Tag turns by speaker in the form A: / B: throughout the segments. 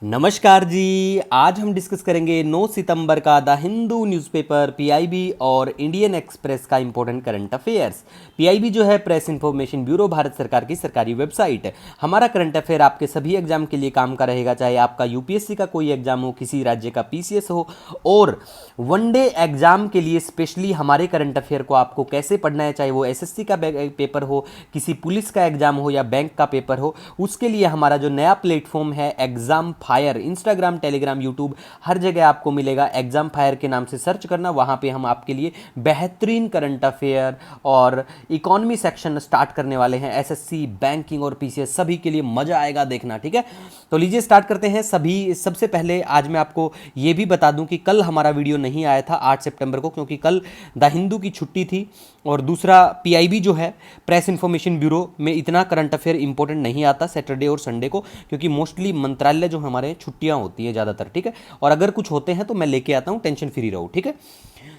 A: नमस्कार जी। आज हम डिस्कस करेंगे 9 सितंबर का द हिंदू न्यूज़पेपर, पीआईबी और इंडियन एक्सप्रेस का इंपॉर्टेंट करंट अफेयर्स। पीआईबी जो है प्रेस इन्फॉर्मेशन ब्यूरो, भारत सरकार की सरकारी वेबसाइट। हमारा करंट अफेयर आपके सभी एग्जाम के लिए काम का रहेगा, चाहे आपका यूपीएससी का कोई एग्जाम हो, किसी राज्य का पीसीएस हो, और वनडे एग्जाम के लिए स्पेशली हमारे करंट अफेयर को आपको कैसे पढ़ना है, चाहे वो एसएससी का पेपर हो, किसी पुलिस का एग्जाम हो या बैंक का पेपर हो, उसके लिए हमारा जो नया प्लेटफॉर्म है exam fire, Instagram, Telegram, YouTube, हर जगह आपको मिलेगा। एग्जाम फायर के नाम से सर्च करना, वहां पे हम आपके लिए बेहतरीन करंट अफेयर और इकोनॉमी सेक्शन स्टार्ट करने वाले हैं। एसएससी, बैंकिंग और पीसीएस सभी के लिए मजा आएगा देखना, ठीक है। तो लीजिए स्टार्ट करते हैं। सबसे पहले आज मैं आपको ये भी बता दूं कि कल हमारा वीडियो नहीं आया था 8 सितंबर को, क्योंकि कल द हिंदू की छुट्टी थी, और दूसरा पीआईबी जो है प्रेस इन्फॉर्मेशन ब्यूरो में इतना करंट अफेयर इंपॉर्टेंट नहीं आता सैटरडे और संडे को, क्योंकि मोस्टली मंत्रालय जो हमारे छुट्टियां होती है ज़्यादातर, ठीक है। और अगर कुछ होते हैं तो मैं लेके आता हूं, टेंशन फ्री रहो, ठीक है।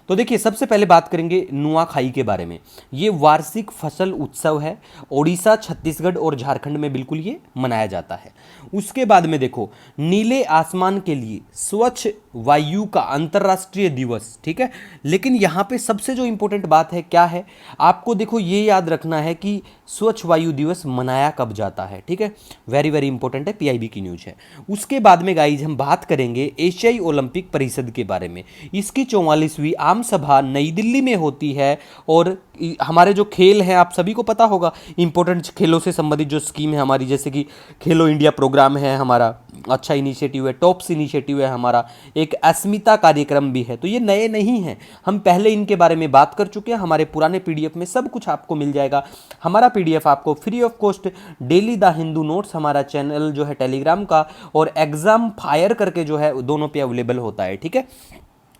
A: तो देखिए सबसे पहले बात करेंगे नुआखाई के बारे में। ये वार्षिक फसल उत्सव है, ओडिशा, छत्तीसगढ़ और झारखंड में बिल्कुल ये मनाया जाता है। उसके बाद में देखो, नीले आसमान के लिए स्वच्छ वायु का अंतर्राष्ट्रीय दिवस, ठीक है। लेकिन यहां पे सबसे जो इंपॉर्टेंट बात है क्या है, आपको देखो ये याद रखना है कि स्वच्छ वायु दिवस मनाया कब जाता है, ठीक है। वेरी वेरी इंपॉर्टेंट है, पीआईबी की न्यूज है। उसके बाद में गाइज हम बात करेंगे एशियाई ओलंपिक परिषद के बारे में। इसकी 44वीं आम सभा नई दिल्ली में होती है, और हमारे जो खेल हैं आप सभी को पता होगा, इंपॉर्टेंट खेलों से संबंधित जो स्कीम है हमारी, जैसे कि खेलो इंडिया प्रोग्राम है हमारा, अच्छा इनिशिएटिव है, टॉप्स इनिशिएटिव है हमारा, एक अस्मिता कार्यक्रम भी है। तो ये नए नहीं हैं, हम पहले इनके बारे में बात कर चुके हैं। हमारे पुराने पीडीएफ में सब कुछ आपको मिल जाएगा। हमारा पीडीएफ आपको free of cost daily the Hindu notes, हमारा चैनल जो है टेलीग्राम का, और एग्जाम फायर करके जो है दोनों पे अवेलेबल होता है, ठीक है।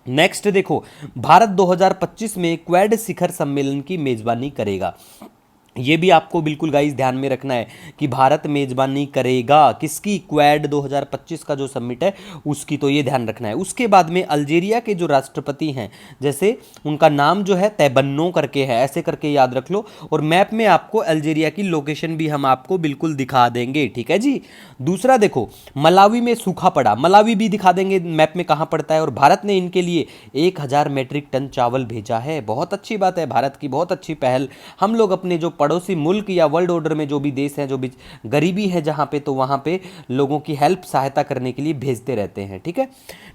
A: नेक्स्ट देखो, भारत 2025 में क्वेड शिखर सम्मेलन की मेजबानी करेगा। ये भी आपको बिल्कुल गाइस ध्यान में रखना है कि भारत मेजबानी करेगा किसकी, क्वेड 2025 का जो समिट है उसकी, तो ये ध्यान रखना है। उसके बाद में अल्जीरिया के जो राष्ट्रपति हैं, जैसे उनका नाम जो है तैबन्नो करके है, ऐसे करके याद रख लो, और मैप में आपको अल्जीरिया की लोकेशन भी हम आपको बिल्कुल दिखा देंगे, ठीक है जी। दूसरा देखो, मलावी में सूखा पड़ा, मलावी भी दिखा देंगे मैप में कहाँ पड़ता है, और भारत ने इनके लिए 1000 मीट्रिक टन चावल भेजा है। बहुत अच्छी बात है, भारत की बहुत अच्छी पहल। हम लोग अपने जो पड़ोसी मुल्क या वर्ल्ड ऑर्डर में जो भी देश हैं, जो भी गरीबी है जहां पे, तो वहां पे लोगों की हेल्प, सहायता करने के लिए भेजते रहते हैं, ठीक है।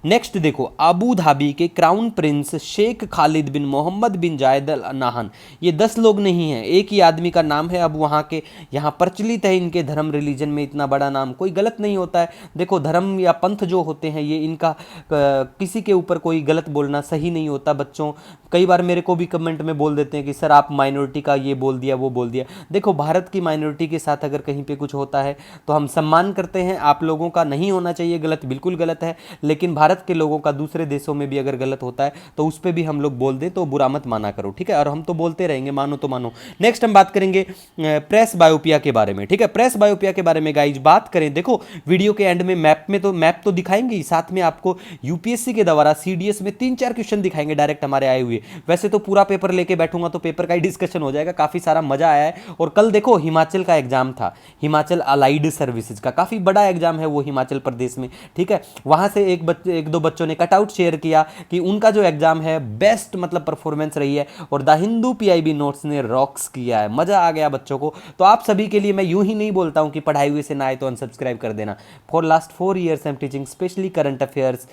A: नेक्स्ट देखो, अबू धाबी के क्राउन प्रिंस शेख खालिद बिन मोहम्मद बिन जायद अल नाहन, ये 10 लोग नहीं हैं, एक ही आदमी का नाम है। अब वहां के यहाँ प्रचलित है इनके धर्म रिलीजन में इतना बड़ा नाम, कोई गलत नहीं होता है। देखो धर्म या पंथ जो होते हैं ये इनका किसी के ऊपर कोई गलत बोलना सही नहीं होता। बच्चों कई बार मेरे को भी कमेंट में बोल देते हैं कि सर आप माइनॉरिटी का ये बोल दिया, वो बोल दिया। देखो भारत की माइनॉरिटी के साथ अगर कहीं पे कुछ होता है तो हम सम्मान करते हैं, आप लोगों का नहीं होना चाहिए गलत, बिल्कुल गलत है। लेकिन भारत के लोगों का दूसरे देशों में भी अगर गलत होता है तो उस पर भी हम लोग बोल दें तो बुरा मत माना करो, ठीक है। और हम तो बोलते रहेंगे, मानो तो मानो। नेक्स्ट हम बात करेंगे प्रेस बायोपिया के बारे में, ठीक है। प्रेस बायोपिया के बारे में गाइज बात करें, देखो वीडियो के एंड में मैप तो दिखाएंगे ही, साथ में आपको यूपीएससी के द्वारा सीडीएस में 3-4 क्वेश्चन दिखाएंगे डायरेक्ट हमारे आए हुए। वैसे तो पूरा पेपर लेके बैठूंगा तो पेपर का ही डिस्कशन हो जाएगा, काफी सारा मजा आया है। और कल देखो हिमाचल का एग्जाम था, हिमाचल अलाइड सर्विसेज का, काफी बड़ा एग्जाम है वो हिमाचल प्रदेश में, ठीक है। वहां से एक दो बच्चों ने कटआउट शेयर किया कि उनका जो एग्जाम है बेस्ट मतलब परफॉर्मेंस रही है, और द हिंदू पीआईबी नोट्स ने रॉक्स किया है, मजा आ गया बच्चों को। तो आप सभी के लिए मैं यूं ही नहीं बोलता हूं कि पढ़ाई हुए से ना आए तो अनसब्सक्राइब कर देना। For last 4 years I am teaching specially current affairs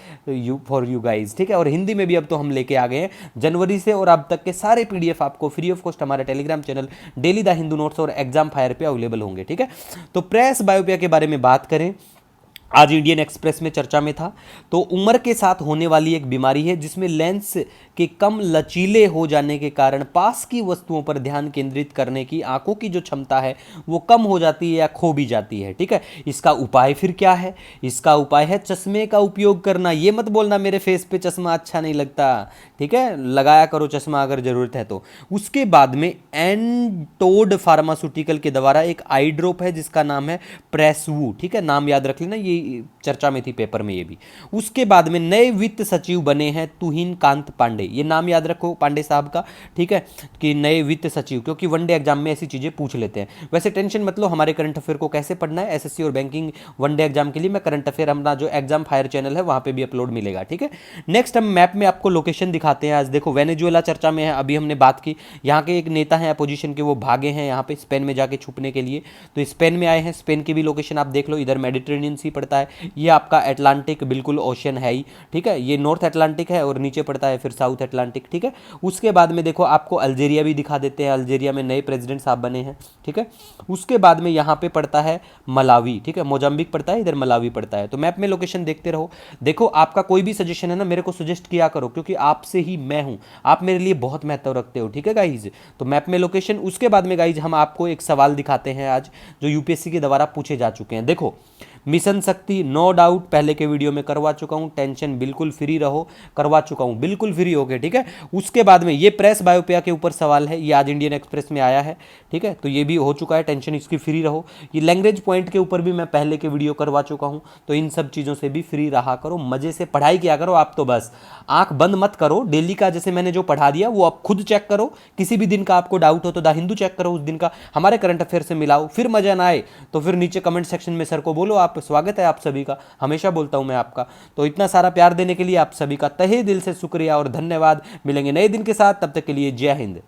A: for you guys, ठीक है। और हिंदी में भी अब तो हम लेके आ गए हैं जनवरी से, और अब तक के सारे पीडीएफ आपको फ्री ऑफ कॉस्ट हमारे Telegram channel daily the Hindu notes और एग्जाम फायर पे अवेलेबल होंगे, ठीक है। तो प्रेस बायोपिया के बारे में बात करें, आज इंडियन एक्सप्रेस में चर्चा में था। तो उम्र के साथ होने वाली एक बीमारी है जिसमें लेंस के कम लचीले हो जाने के कारण पास की वस्तुओं पर ध्यान केंद्रित करने की आंखों की जो क्षमता है वो कम हो जाती है या खो भी जाती है, ठीक है। इसका उपाय फिर क्या है? इसका उपाय है चश्मे का उपयोग करना। ये मत बोलना मेरे फेस पे चश्मा अच्छा नहीं लगता, ठीक है, लगाया करो चश्मा अगर जरूरत है तो। उसके बाद में एनटोड फार्मास्यूटिकल के द्वारा एक आई ड्रॉप है जिसका नाम है प्रेसवू, ठीक है, नाम याद रख लेना, ये काफ़ी चर्चा में थी पेपर में ये भी। उसके बाद में नए वित्त सचिव बने हैं तुहिन कांत पांडे, ये नाम याद रखो पांडे साहब का, ठीक है, कि नए वित्त सचिव, क्योंकि वनडे एग्जाम में ऐसी चीज़ें पूछ लेते हैं। वैसे टेंशन मत लो, हमारे करंट अफेयर को कैसे पढ़ना है, एसएससी और बैंकिंग वनडे एग्जाम के लिए मैं करंट अफेयर अपना जो एग्जाम फायर चैनल है वहाँ पे भी अपलोड मिलेगा, ठीक है। नेक्स्ट हम मैप में आपको लोकेशन दिखाते हैं। आज देखो वेनेजुएला चर्चा में है, अभी हमने बात की, यहाँ के एक नेता हैं अपोजिशन के, वो भागे हैं यहाँ पे स्पेन में जाके छुपने के लिए, तो स्पेन में आए हैं। स्पेन की भी लोकेशन आप देख लो, इधर मेडिटेरेनियन सी पड़ता है, ये आपका अटलांटिक बिल्कुल ओशन है ही, ठीक है, ये नॉर्थ अटलांटिक है और नीचे पड़ता है फिर साउथ अटलांटिक, ठीक है। उसके बाद में देखो आपको अल्जीरिया भी दिखा देते हैं, अल्जीरिया में नए प्रेसिडेंट साहब बने हैं, ठीक है। उसके बाद में यहाँ पे पड़ता है मलावी, ठीक है, मोजाम्बिक पड़ता है, इधर मलावी पड़ता है। तो मैप में लोकेशन देखते रहो। देखो आपका कोई भी सजेशन है ना मेरे को सजेस्ट किया करो, क्योंकि आपसे ही मैं हूं, आप मेरे लिए बहुत महत्व रखते हो, ठीक है गाइज। तो मैप में लोकेशन। उसके बाद में गाइज हम आपको एक सवाल दिखाते हैं आज, जो यूपीएससी के द्वारा पूछे जा चुके हैं। देखो मिशन शक्ति नो डाउट पहले के वीडियो में करवा चुका हूं, टेंशन बिल्कुल फ्री रहो, करवा चुका हूं, बिल्कुल फ्री हो गए, ठीक है। उसके बाद में ये प्रेस बायोपिया के ऊपर सवाल है, ये आज इंडियन एक्सप्रेस में आया है, ठीक है, तो ये भी हो चुका है, टेंशन इसकी फ्री रहो। ये लैंग्वेज पॉइंट के ऊपर भी मैं पहले के वीडियो करवा चुका हूं, तो इन सब चीज़ों से भी फ्री रहा करो, मजे से पढ़ाई किया करो। आप तो बस आंख बंद मत करो, डेली का जैसे मैंने जो पढ़ा दिया वो आप खुद चेक करो। किसी भी दिन का आपको डाउट हो तो द हिंदू चेक करो, उस दिन का हमारे करंट अफेयर से मिलाओ। फिर मजा ना आए तो फिर नीचे कमेंट सेक्शन में सर को बोलो, आप स्वागत है आप सभी का, हमेशा बोलता हूं मैं आपका। तो इतना सारा प्यार देने के लिए आप सभी का तहे दिल से शुक्रिया और धन्यवाद। मिलेंगे नए दिन के साथ, तब तक के लिए जय हिंद।